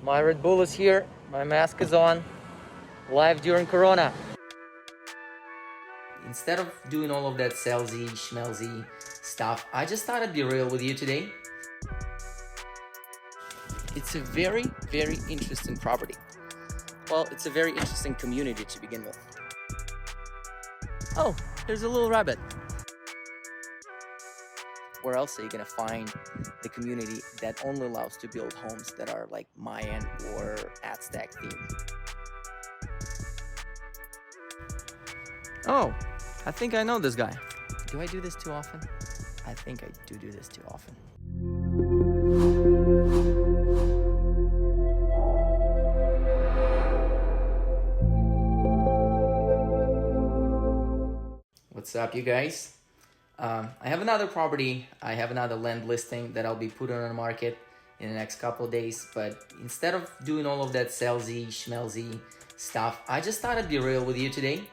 My Red Bull is here, my mask is on, live during Corona. Instead of doing all of that salesy, schmelzy stuff, I just thought I'd be real with you today. It's a very, very interesting property. Well, it's a very interesting community to begin with. Oh, there's a little rabbit. Where else are you gonna find the community that only allows to build homes that are like Mayan or Aztec themed? Oh, I think I know this guy. Do I do this too often? I think I do this too often. What's up, you guys? I have another property. I have another land listing that I'll be putting on the market in the next couple of days. But instead of doing all of that salesy, schmelzy stuff, I just thought I'd be real with you today.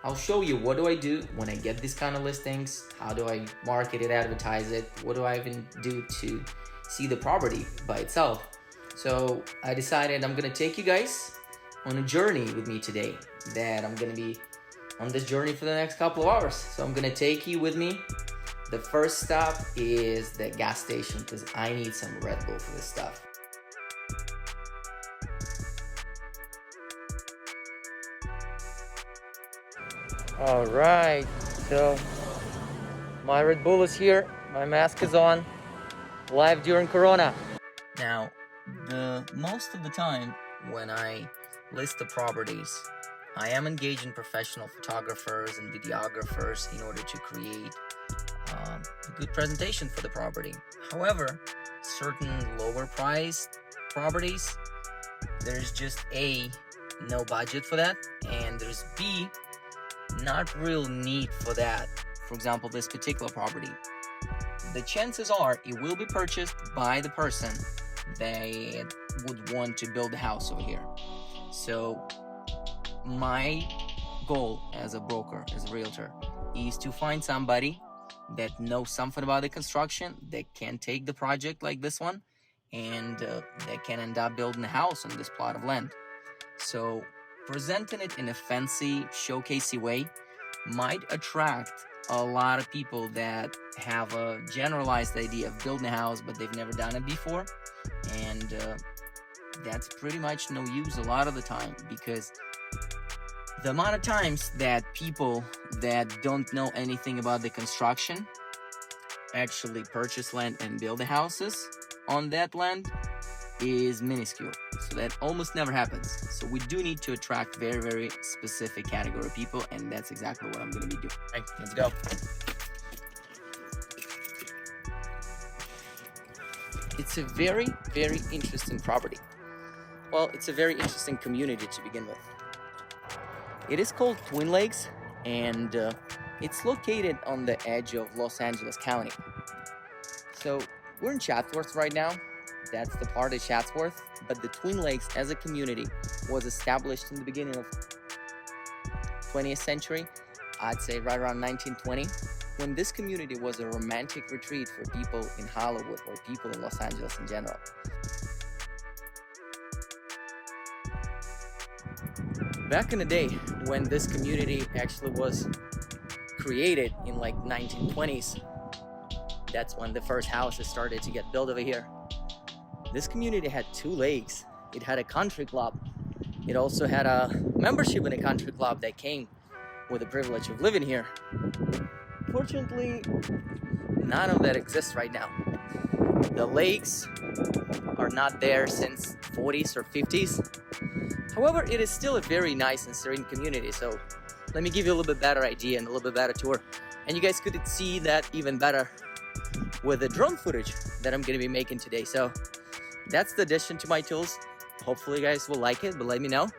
I'll show you what do I do when I get these kind of listings, how do I market it, advertise it, what do I even do to see the property by itself. So I decided I'm gonna take you guys on a journey with me today, that I'm gonna be on this journey for the next couple of hours. So I'm gonna take you with me. The first stop is the gas station because I need some Red Bull for this stuff. All right, so my Red Bull is here, my mask is on, live during Corona. Now, most of the time when I list the properties, I am engaging professional photographers and videographers in order to create a good presentation for the property. However, certain lower priced properties, there's just A, no budget for that, and there's B, not real need for that. For example, this particular property, the chances are it will be purchased by the person that would want to build a house over here. So my goal as a broker, as a realtor, is to find somebody that knows something about the construction, that can take the project like this one, and that can end up building a house on this plot of land. So presenting it in a fancy, showcasey way might attract a lot of people that have a generalized idea of building a house, but they've never done it before. And that's pretty much no use a lot of the time, because the amount of times that people that don't know anything about the construction actually purchase land and build the houses on that land is minuscule. So that almost never happens. So we do need to attract very, very specific category of people, and that's exactly what I'm going to be doing. All right, let's go. It's a very, very interesting property. Well, it's a very interesting community to begin with. It is called Twin Lakes, and it's located on the edge of Los Angeles County. So we're in Chatsworth right now. That's the part of Chatsworth, but the Twin Lakes as a community was established in the beginning of 20th century, I'd say right around 1920, when this community was a romantic retreat for people in Hollywood or people in Los Angeles in general. Back in the day, when this community actually was created in like 1920s, that's when the first houses started to get built over here. This community had 2 lakes. It had a country club. It also had a membership in a country club that came with the privilege of living here. Fortunately, none of that exists right now. The lakes are not there since 40s or 50s. However, it is still a very nice and serene community. So let me give you a little bit better idea and a little bit better tour. And you guys could see that even better with the drone footage that I'm going to be making today. So that's the addition to my tools. Hopefully you guys will like it, but let me know.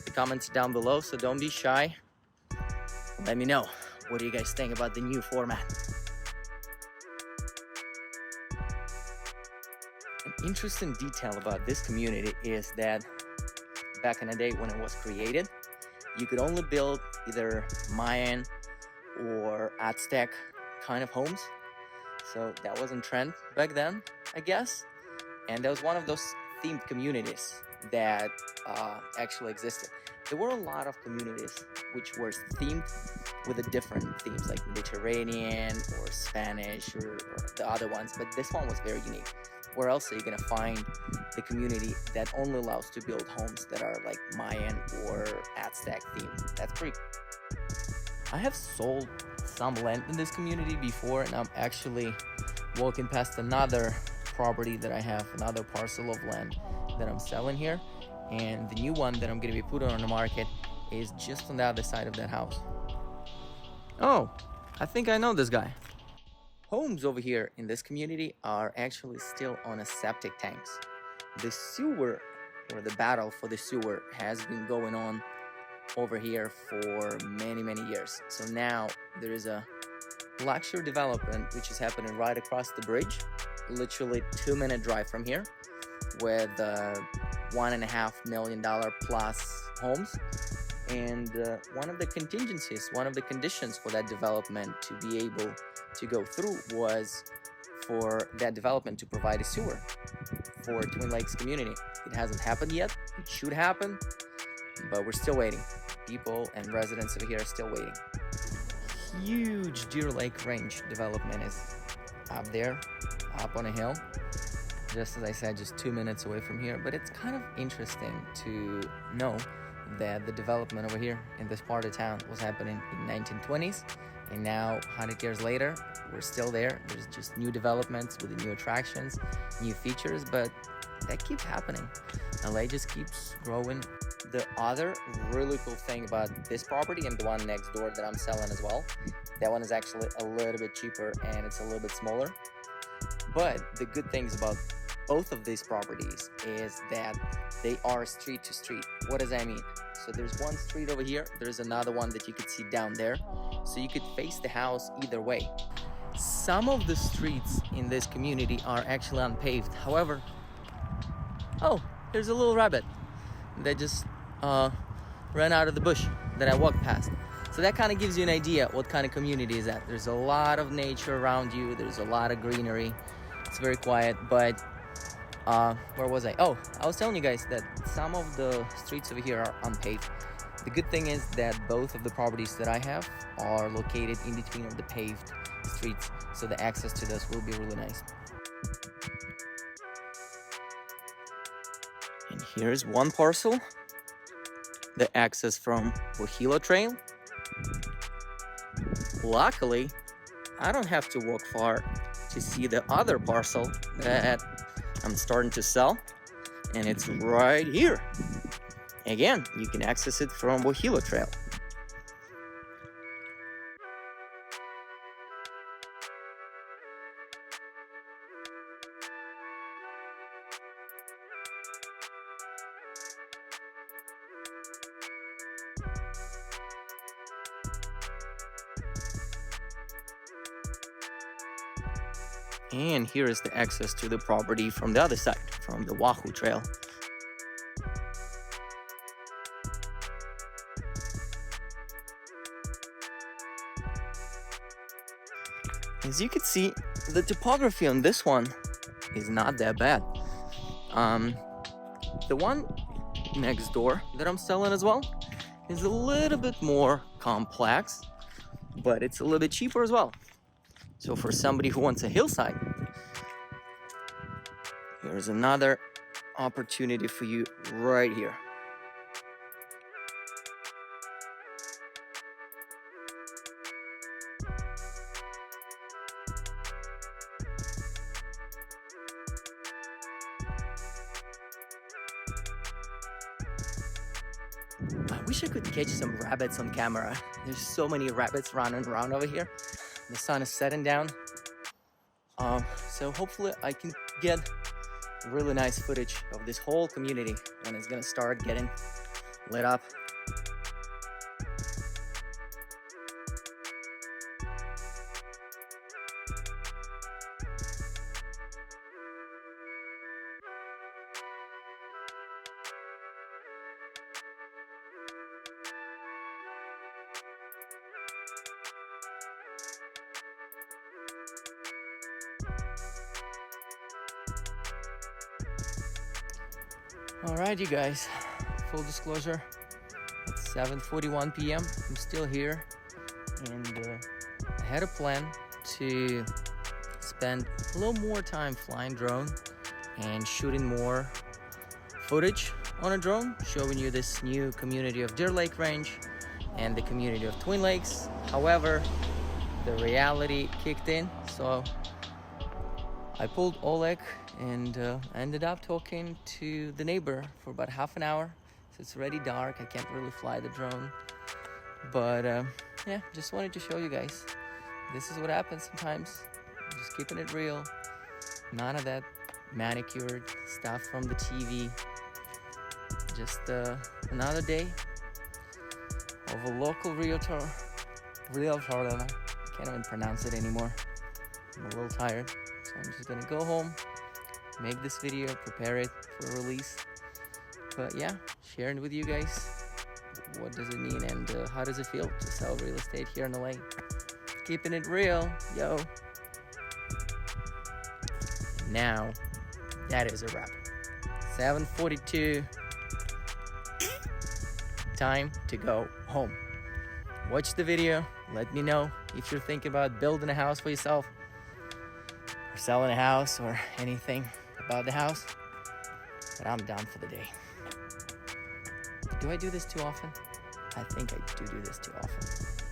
The comments down below, so don't be shy. Let me know, what do you guys think about the new format? An interesting detail about this community is that back in the day when it was created, you could only build either Mayan or Aztec kind of homes. So that was in trend back then, I guess. And that was one of those themed communities that actually existed. There were a lot of communities which were themed with a different themes like Mediterranean or Spanish or the other ones, but this one was very unique. Where else are you gonna find the community that only allows to build homes that are like Mayan or Aztec themed? That's pretty. I have sold some land in this community before, and I'm actually walking past another property that I have, another parcel of land that I'm selling here, and the new one that I'm going to be putting on the market is just on the other side of that house. Oh, I think I know this guy. Homes over here in this community are actually still on a septic tanks. The sewer, or the battle for the sewer, has been going on over here for many years. So now there is a luxury development which is happening right across the bridge, literally 2-minute drive from here, with $1.5 million plus homes. And one of the contingencies, one of the conditions for that development to be able to go through was for that development to provide a sewer for Twin Lakes community. It hasn't happened yet. It should happen, but we're still waiting. People and residents over here are still waiting. Huge Deer Lake Range development is up there, up on a hill. Just as I said, just 2 minutes away from here. But it's kind of interesting to know that the development over here in this part of town was happening in 1920s, and now 100 years later we're still there. There's just new developments with the new attractions, new features, but that keeps happening. LA just keeps growing. The other really cool thing about this property and the one next door that I'm selling as well, that one is actually a little bit cheaper and it's a little bit smaller. But the good things about both of these properties is that they are street to street. What does that mean? So there's one street over here, there's another one that you could see down there. So you could face the house either way. Some of the streets in this community are actually unpaved. However, oh, here's a little rabbit that just ran out of the bush that I walked past. So that kind of gives you an idea what kind of community is that. There's a lot of nature around you. There's a lot of greenery. It's very quiet, but where was I? Oh, I was telling you guys that some of the streets over here are unpaved. The good thing is that both of the properties that I have are located in between of the paved streets, so the access to those will be really nice. And here's one parcel, the access from Wahila Trail. Luckily, I don't have to walk far to see the other parcel that I'm starting to sell, and it's right here. Again, you can access it from Wahila Trail. And here is the access to the property from the other side, from the Wahoo Trail. As you can see, the topography on this one is not that bad. The one next door that I'm selling as well is a little bit more complex, but it's a little bit cheaper as well. So for somebody who wants a hillside, here's another opportunity for you right here. I wish I could catch some rabbits on camera. There's so many rabbits running around over here. The sun is setting down. So hopefully I can get really nice footage of this whole community when it's gonna start getting lit up. All right, you guys, full disclosure, it's 7:41 p.m. I'm still here, and I had a plan to spend a little more time flying drone and shooting more footage on a drone, showing you this new community of Deer Lake Range and the community of Twin Lakes. However, the reality kicked in, so I pulled Oleg and ended up talking to the neighbor for about half an hour. So it's already dark, I can't really fly the drone, but yeah, just wanted to show you guys. This is what happens sometimes, just keeping it real. None of that manicured stuff from the TV. Just another day of a local realtor. I can't even pronounce it anymore. I'm a little tired, so I'm just gonna go home, make this video, prepare it for release. But yeah, sharing with you guys what does it mean and how does it feel to sell real estate here in LA. Keeping it real, yo. Now, that is a wrap. 7:42. Time to go home. Watch the video. Let me know if you're thinking about building a house for yourself or selling a house or anything about the house. But I'm done for the day. Do I do this too often? I think I do this too often.